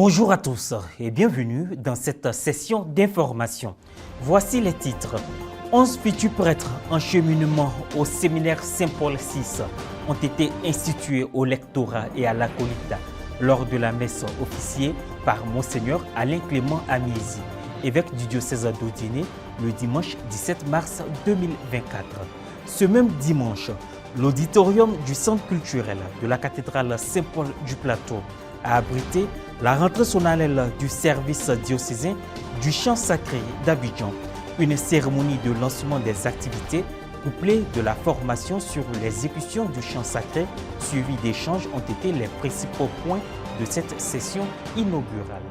Bonjour à tous et bienvenue dans cette session d'information. Voici les titres. 11 futurs prêtres en cheminement au séminaire Saint-Paul VI ont été institués au lectorat et à l'acolytat lors de la messe officiée par Monseigneur Alain Clément Amiezi, évêque du diocèse d'Odiné, le dimanche 17 mars 2024. Ce même dimanche, l'auditorium du centre culturel de la cathédrale Saint-Paul du Plateau a abrité la rentrée solennelle du service diocésain du chant sacré d'Abidjan, une cérémonie de lancement des activités couplée de la formation sur l'exécution du chant sacré suivie d'échanges ont été les principaux points de cette session inaugurale.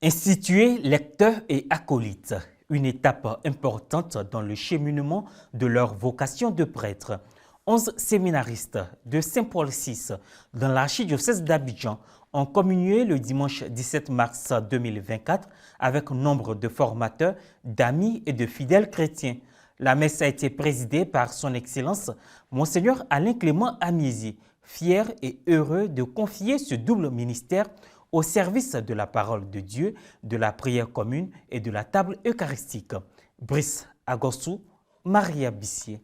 Instituer lecteurs et acolytes, une étape importante dans le cheminement de leur vocation de prêtre. 11 séminaristes de Saint-Paul VI dans l'archidiocèse d'Abidjan ont communié le dimanche 17 mars 2024 avec nombre de formateurs, d'amis et de fidèles chrétiens. La messe a été présidée par son Excellence, Monseigneur Alain Clément Amiezi, fier et heureux de confier ce double ministère au service de la parole de Dieu, de la prière commune et de la table eucharistique. Brice Agossou, Maria Bissier.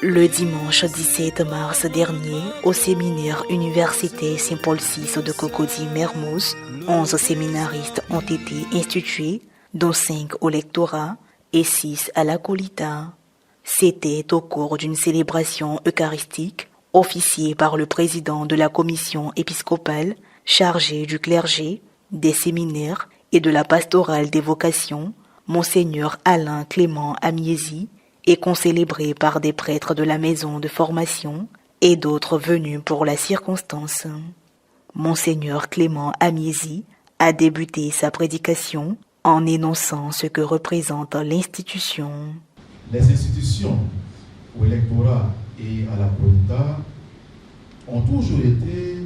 Le dimanche 17 mars dernier, au séminaire Université Saint-Paul VI de Cocody-Mermoz, 11 séminaristes ont été institués, dont 5 au lectorat et 6 à l'acolytat. C'était au cours d'une célébration eucharistique officiée par le président de la commission épiscopale chargée du clergé, des séminaires et de la pastorale des vocations, Monseigneur Alain Clément Amiezi, et concélébré par des prêtres de la maison de formation et d'autres venus pour la circonstance. Monseigneur Clément Amiezi a débuté sa prédication en énonçant ce que représente l'institution. Les institutions au lectorat et à l'acolytat ont toujours été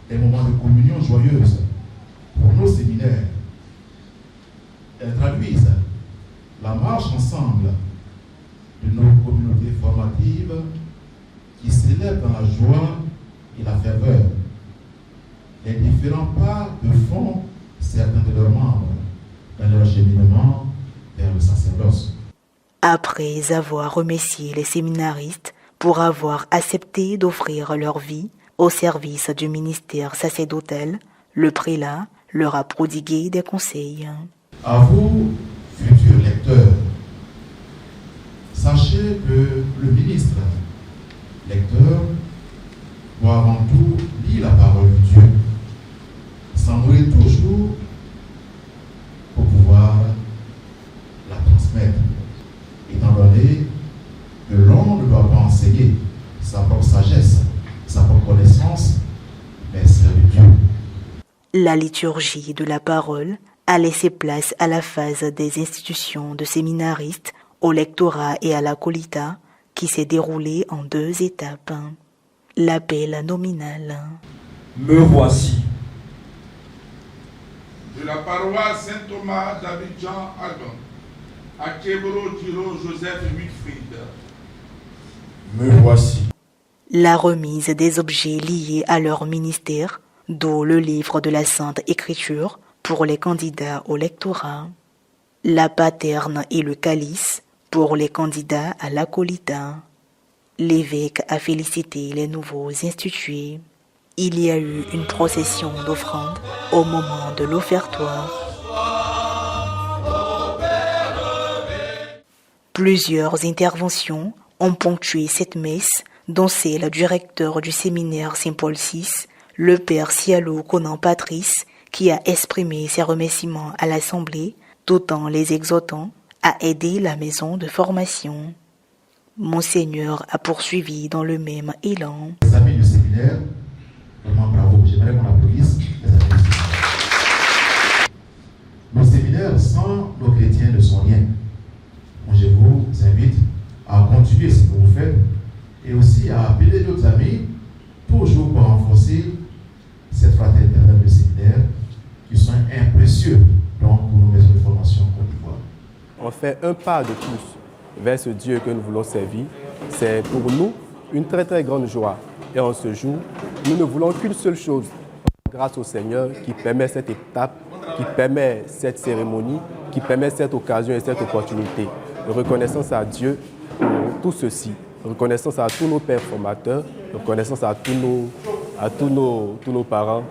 des moments de communion joyeuse pour nos séminaires. Elles traduisent la marche ensemble de nos communautés formatives qui célèbrent dans la joie et la ferveur les différents pas que font certains de leurs membres dans leur cheminement vers le sacerdoce. Après avoir remercié les séminaristes pour avoir accepté d'offrir leur vie au service du ministère sacerdotal, le prélat leur a prodigué des conseils. À vous, futurs lecteurs, sachez que le ministre lecteur doit avant tout lire la parole de Dieu, s'en nourrir toujours pour pouvoir la transmettre, étant donné que l'on ne doit pas enseigner sa propre sagesse, sa propre connaissance, mais celle de Dieu. La liturgie de la parole a laissé place à la phase des institutions de séminaristes au lectorat et à l'acolytat qui s'est déroulée en 2 étapes. L'appel nominal. Me voici. De la paroisse Saint-Thomas d'Abidjan-Agon à Kébro-Diro Joseph Wilfried. Me voici. La remise des objets liés à leur ministère, dont le livre de la Sainte Écriture pour les candidats au lectorat, la paterne et le calice pour les candidats à l'acolytat. L'évêque a félicité les nouveaux institués. Il y a eu une procession d'offrandes au moment de l'offertoire. Plusieurs interventions ont ponctué cette messe, dont celle du recteur du séminaire Saint-Paul VI, le père Sialo Conan Patrice, qui a exprimé ses remerciements à l'Assemblée, tout en les exhortant à aider la maison de formation. Monseigneur a poursuivi dans le même élan. Les amis du séminaire, vraiment bravo, j'aimerais qu'on applaudisse les amis du séminaire. Nos séminaires sans nos chrétiens ne sont rien. Moi, je vous invite à continuer ce que vous faites et aussi à appeler d'autres amis, toujours pour renforcer cette fraternité dans le séminaire qui sont précieux donc, pour nos maisons de formation en Côte d'Ivoire. On fait un pas de plus vers ce Dieu que nous voulons servir. C'est pour nous une très très grande joie. Et en ce jour, nous ne voulons qu'une seule chose, grâce au Seigneur qui permet cette étape, qui permet cette cérémonie, qui permet cette occasion et cette opportunité. Reconnaissance à Dieu pour tout ceci, reconnaissance à tous nos pères formateurs, reconnaissance à tous nos parents.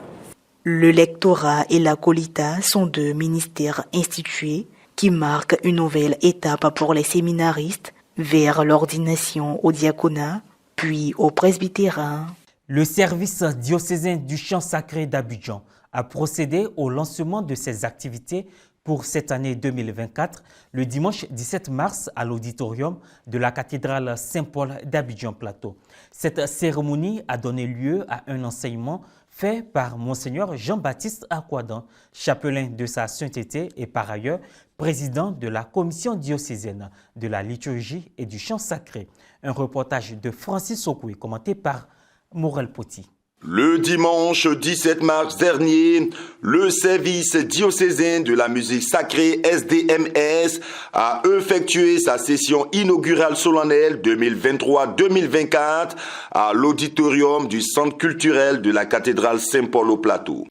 Le lectorat et la colita sont deux ministères institués qui marquent une nouvelle étape pour les séminaristes vers l'ordination au diaconat, puis au presbytérin. Le service diocésain du chant sacré d'Abidjan a procédé au lancement de ses activités pour cette année 2024 le dimanche 17 mars à l'auditorium de la cathédrale Saint-Paul d'Abidjan-Plateau. Cette cérémonie a donné lieu à un enseignement fait par Monseigneur Jean-Baptiste Akwadan, chapelain de sa sainteté et par ailleurs président de la commission diocésaine de la liturgie et du chant sacré. Un reportage de Francis Okoué commenté par Morel Poti. Le dimanche 17 mars dernier, le service diocésain de la musique sacrée SDMS a effectué sa session inaugurale solennelle 2023-2024 à l'auditorium du centre culturel de la cathédrale Saint-Paul au Plateau.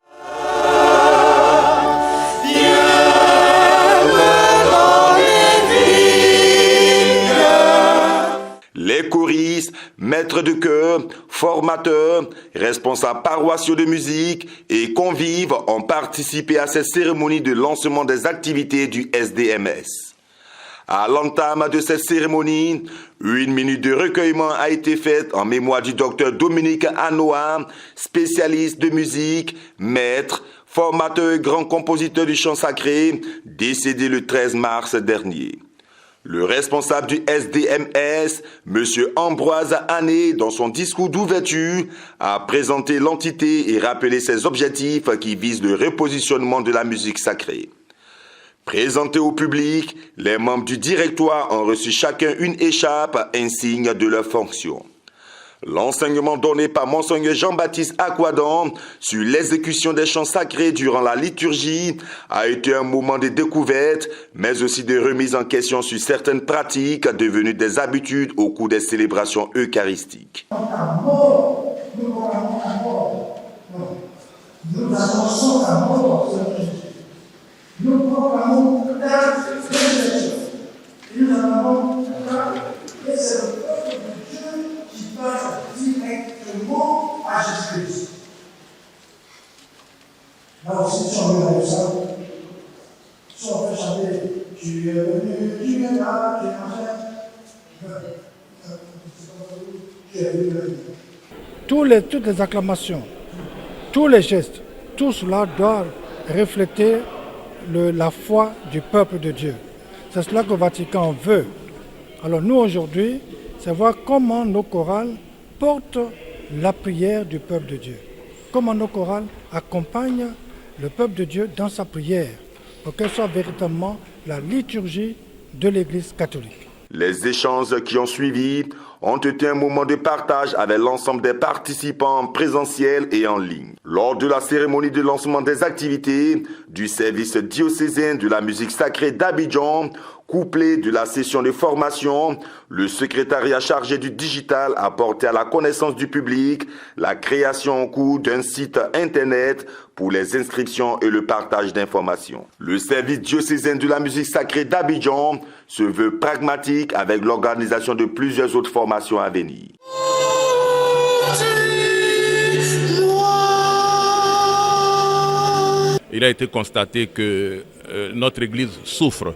Les choristes, maîtres de chœur, formateurs, responsables paroissiaux de musique et convives ont participé à cette cérémonie de lancement des activités du SDMS. À l'entame de cette cérémonie, une minute de recueillement a été faite en mémoire du docteur Dominique Anoa, spécialiste de musique, maître, formateur et grand compositeur du chant sacré, décédé le 13 mars dernier. Le responsable du SDMS, M. Ambroise Ané, dans son discours d'ouverture, a présenté l'entité et rappelé ses objectifs qui visent le repositionnement de la musique sacrée. Présentés au public, les membres du directoire ont reçu chacun une écharpe, insigne de leur fonction. L'enseignement donné par Monseigneur Jean-Baptiste Akwadan sur l'exécution des chants sacrés durant la liturgie a été un moment de découverte, mais aussi de remise en question sur certaines pratiques devenues des habitudes au cours des célébrations eucharistiques. Nous annonçons la mort de Jésus. Nous proclamons nous annonçons et c'est le peuple de Dieu qui parle directement à Jésus-Christ. Là aussi, si on veut ça, si on peut chanter Tu es venu, tu es là, tu es venu. Toutes les acclamations, tous les gestes, tout cela doit refléter la foi du peuple de Dieu. C'est cela que le Vatican veut. Alors nous aujourd'hui, c'est voir comment nos chorales portent la prière du peuple de Dieu. Comment nos chorales accompagnent le peuple de Dieu dans sa prière pour qu'elle soit véritablement la liturgie de l'Église catholique. Les échanges qui ont suivi ont été un moment de partage avec l'ensemble des participants en présentiel et en ligne. Lors de la cérémonie de lancement des activités du service diocésain de la musique sacrée d'Abidjan, couplé de la session de formation, le secrétariat chargé du digital a porté à la connaissance du public la création en cours d'un site internet pour les inscriptions et le partage d'informations. Le service diocésain de la musique sacrée d'Abidjan se veut pragmatique avec l'organisation de plusieurs autres formations à venir. Il a été constaté que notre Église souffre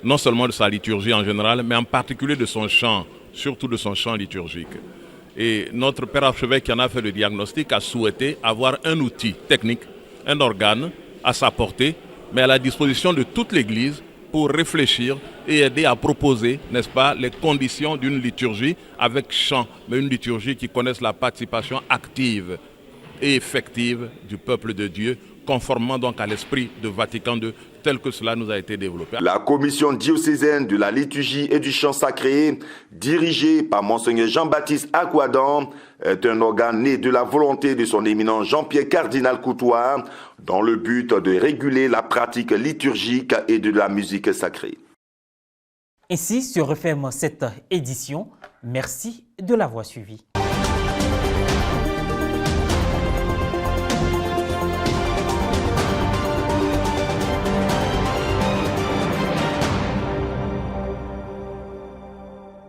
non seulement de sa liturgie en général, mais en particulier de son chant, surtout de son chant liturgique. Et notre Père archevêque qui en a fait le diagnostic a souhaité avoir un outil technique, un organe à sa portée, mais à la disposition de toute l'Église pour réfléchir et aider à proposer, n'est-ce pas, les conditions d'une liturgie avec chant, mais une liturgie qui connaisse la participation active et effective du peuple de Dieu, conformément donc à l'esprit de Vatican II, tel que cela nous a été développé. La commission diocésaine de la liturgie et du chant sacré, dirigée par Monseigneur Jean-Baptiste Akwadan, est un organe né de la volonté de son éminent Jean-Pierre Cardinal Coutois, dans le but de réguler la pratique liturgique et de la musique sacrée. Ainsi se referme cette édition. Merci de l'avoir suivi.